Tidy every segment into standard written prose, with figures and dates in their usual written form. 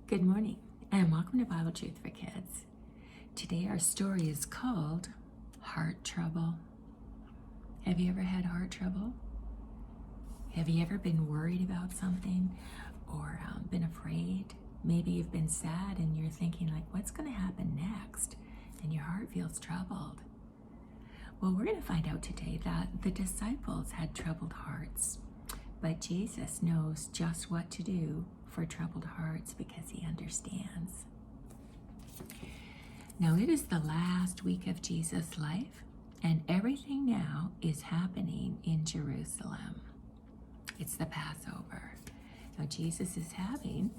Good morning and welcome to Bible Truth for Kids. Today our story is called Heart Trouble. Have you ever had heart trouble? Have you ever been worried about something or been afraid? Maybe you've been sad and you're thinking like, what's going to happen next? And your heart feels troubled. Well, we're going to find out today that the disciples had troubled hearts, but Jesus knows just what to do for troubled hearts because he understands. Now it is the last week of Jesus' life, and everything now is happening in Jerusalem. It's the Passover. Now Jesus is having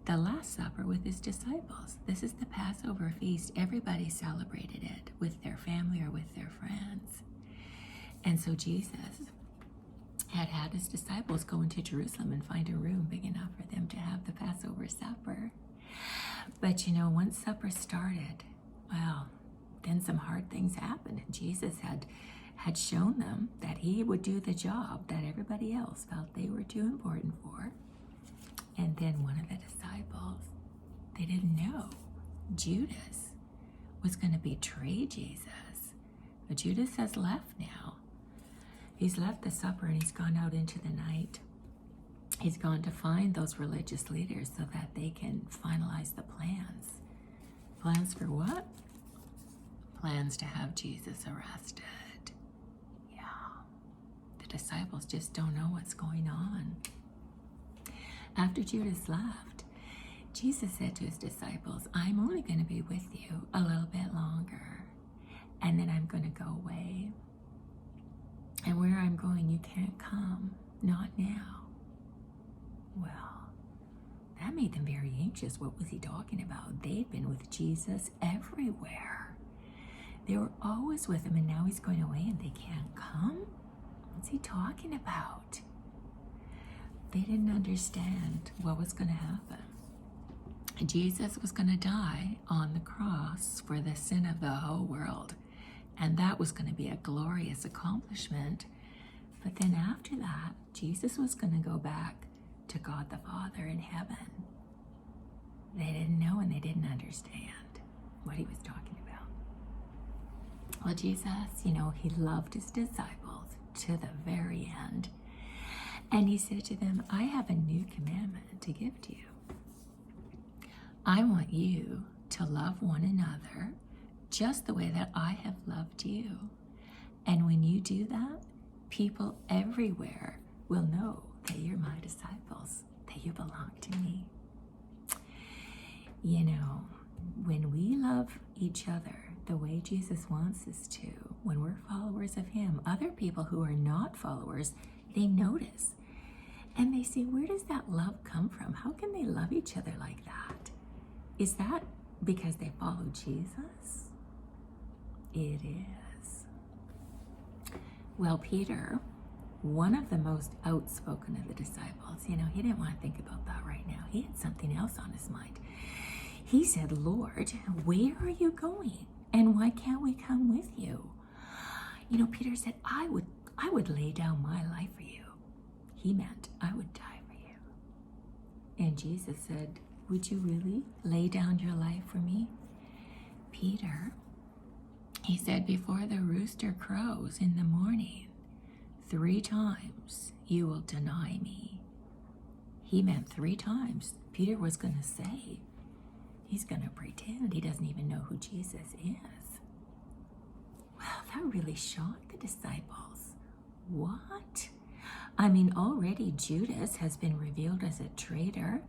the Last Supper with his disciples. This is the Passover feast. Everybody celebrated it with their family or with their friends. And so Jesus had his disciples go into Jerusalem and find a room big enough for them to have the Passover supper. But once supper started, well, then some hard things happened. And Jesus had shown them that he would do the job that everybody else felt they were too important for. And then one of the disciples, they didn't know, Judas, was going to betray Jesus. But Judas has left now. He's left the supper and he's gone out into the night. He's gone to find those religious leaders so that they can finalize the plans. Plans for what? Plans to have Jesus arrested. Yeah. The disciples just don't know what's going on. After Judas left, Jesus said to his disciples, I'm only going to be with you a little bit longer, and then I'm going to go away. And where I'm going, you can't come, not now. Well, that made them very anxious. What was he talking about? They'd been with Jesus everywhere. They were always with him, and now he's going away and they can't come? What's he talking about? They didn't understand what was going to happen. Jesus was going to die on the cross for the sin of the whole world. And that was going to be a glorious accomplishment. But then after that, Jesus was going to go back to God the Father in heaven. They didn't know and they didn't understand what he was talking about. Well, Jesus, he loved his disciples to the very end. And he said to them, I have a new commandment to give to you. I want you to love one another just the way that I have loved you. And when you do that, people everywhere will know that you're my disciples, that you belong to me. When we love each other the way Jesus wants us to, when we're followers of him, other people who are not followers, they notice. And they say, where does that love come from? How can they love each other like that? Is that because they follow Jesus? It is. Well, Peter, one of the most outspoken of the disciples, he didn't want to think about that right now. He had something else on his mind. He said, Lord, where are you going? And why can't we come with you? Peter said, I would lay down my life for you. He meant I would die for you. And Jesus said, would you really lay down your life for me? Peter, he said, before the rooster crows in the morning, 3 times you will deny me. He meant 3 times. Peter was going to say, he's going to pretend he doesn't even know who Jesus is. Well, that really shocked the disciples. What? Already Judas has been revealed as a traitor,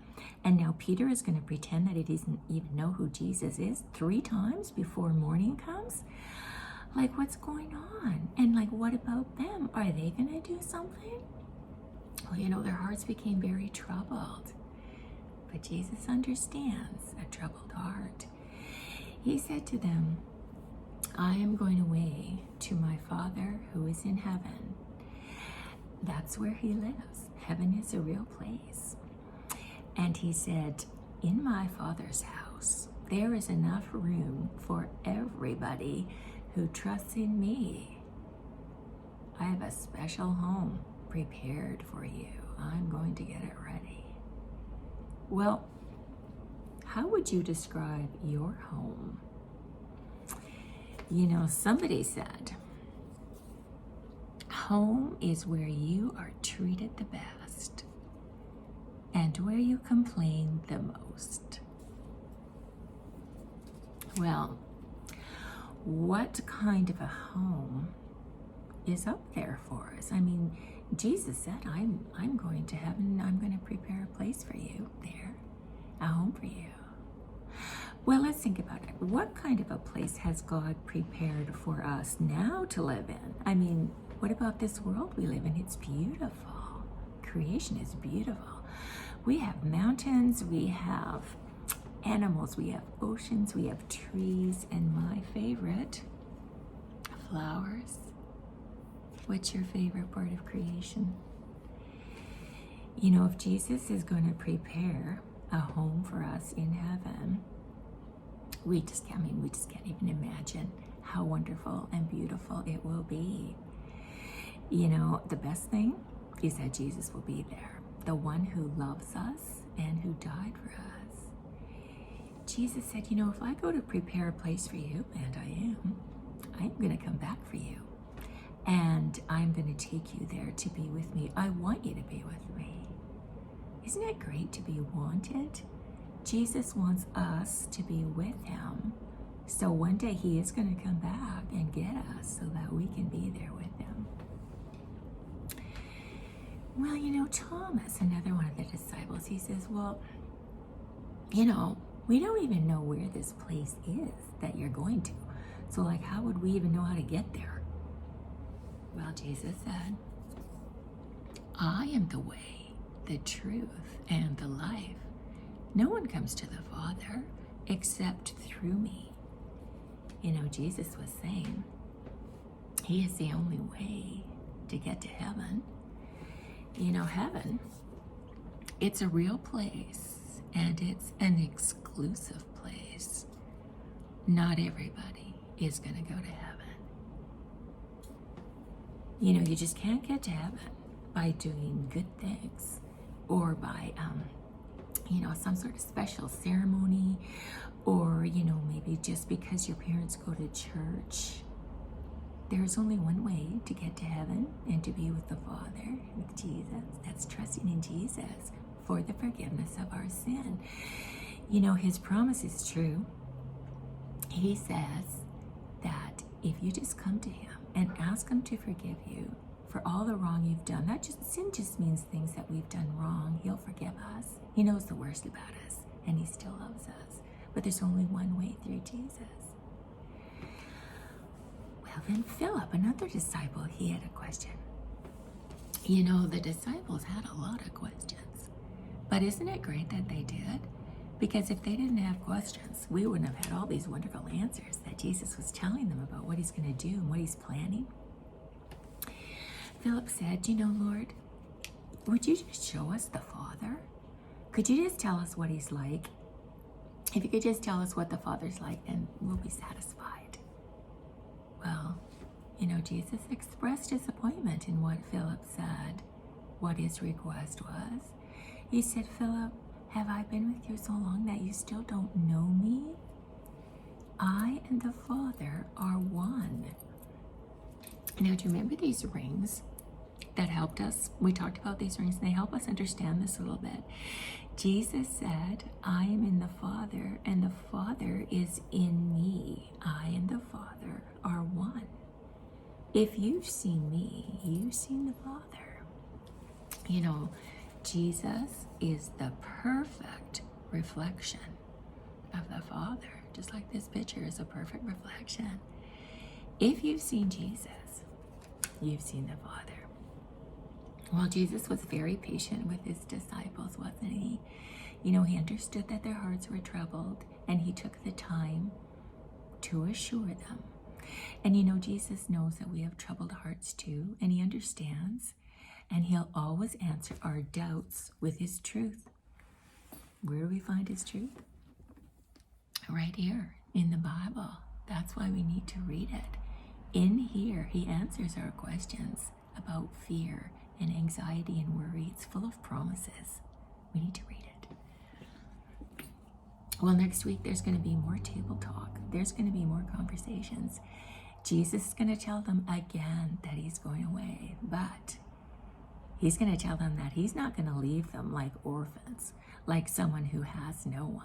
and now Peter is going to pretend that he doesn't even know who Jesus is 3 times before morning comes? Like, what's going on? And what about them? Are they going to do something? Well, their hearts became very troubled. But Jesus understands a troubled heart. He said to them, I am going away to my Father who is in heaven. That's where he lives. Heaven is a real place. And he said, in my Father's house, there is enough room for everybody who trusts in me. I have a special home prepared for you. I'm going to get it ready. Well, How would you describe your home? You know, somebody said, home is where you are treated the best and where you complain the most. Well, what kind of a home is up there for us? I mean, Jesus said, I'm going to heaven, I'm going to prepare a place for you there, a home for you. Well, let's think about it. What kind of a place has God prepared for us now to live in? I mean, what about this world we live in? It's beautiful. Creation is beautiful. We have mountains, we have animals, we have oceans, we have trees, and my favorite, flowers. What's your favorite part of creation? You know, if Jesus is going to prepare a home for us in heaven, we just can't even imagine how wonderful and beautiful it will be. You know, the best thing is that Jesus will be there, the one who loves us and who died for us. Jesus said, you know, if I go to prepare a place for you, and I'm going to come back for you. And I'm going to take you there to be with me. I want you to be with me. Isn't it great to be wanted? Jesus wants us to be with him. So one day he is going to come back and get us so that we can be there with him. Well, you know, Thomas, another one of the disciples, he says, well, you know, we don't even know where this place is that you're going to. So like, how would we even know how to get there? Well, Jesus said, I am the way, the truth, and the life. No one comes to the Father except through me. You know, Jesus was saying he is the only way to get to heaven. You know, heaven, it's a real place, and it's an exclusive place. Not everybody is going to go to heaven. You know, you just can't get to heaven by doing good things or by, you know, some sort of special ceremony, or, you know, maybe just because your parents go to church. There's only one way to get to heaven and to be with the Father, with Jesus. That's trusting in Jesus for the forgiveness of our sin. You know, his promise is true. He says that if you just come to him and ask him to forgive you for all the wrong you've done, sin just means things that we've done wrong. He'll forgive us. He knows the worst about us, and he still loves us. But there's only one way through Jesus. Well, then Philip, another disciple, he had a question. You know, the disciples had a lot of questions. But isn't it great that they did? Because if they didn't have questions, we wouldn't have had all these wonderful answers that Jesus was telling them about what he's going to do and what he's planning. Philip said, you know, Lord, would you just show us the Father? Could you just tell us what he's like? If you could just tell us what the Father's like, then we'll be satisfied. Well, you know, Jesus expressed disappointment in what Philip said, what his request was. He said, Philip, have I been with you so long that you still don't know me? I and the Father are one. Now, do you remember these rings that helped us? We talked about these rings, and they help us understand this a little bit. Jesus said, I am in the Father, and the Father is in me. I and the Father are one. If you've seen me, you've seen the Father. You know, Jesus is the perfect reflection of the Father, just like this picture is a perfect reflection. If you've seen Jesus, you've seen the Father. Well, Jesus was very patient with his disciples, wasn't he? You know, he understood that their hearts were troubled, and he took the time to assure them. And you know, Jesus knows that we have troubled hearts too, and he understands, and he'll always answer our doubts with his truth. Where do we find his truth? Right here in the Bible. That's why we need to read it. In here, he answers our questions about fear and anxiety and worry. It's full of promises. We need to read it. Well, next week there's going to be more table talk. There's going to be more conversations. Jesus is going to tell them again that he's going away, but he's going to tell them that he's not going to leave them like orphans, like someone who has no one.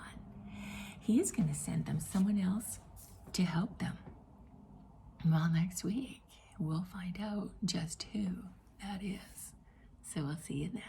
He is going to send them someone else to help them. Well, next week we'll find out just who that is. So we'll see you then.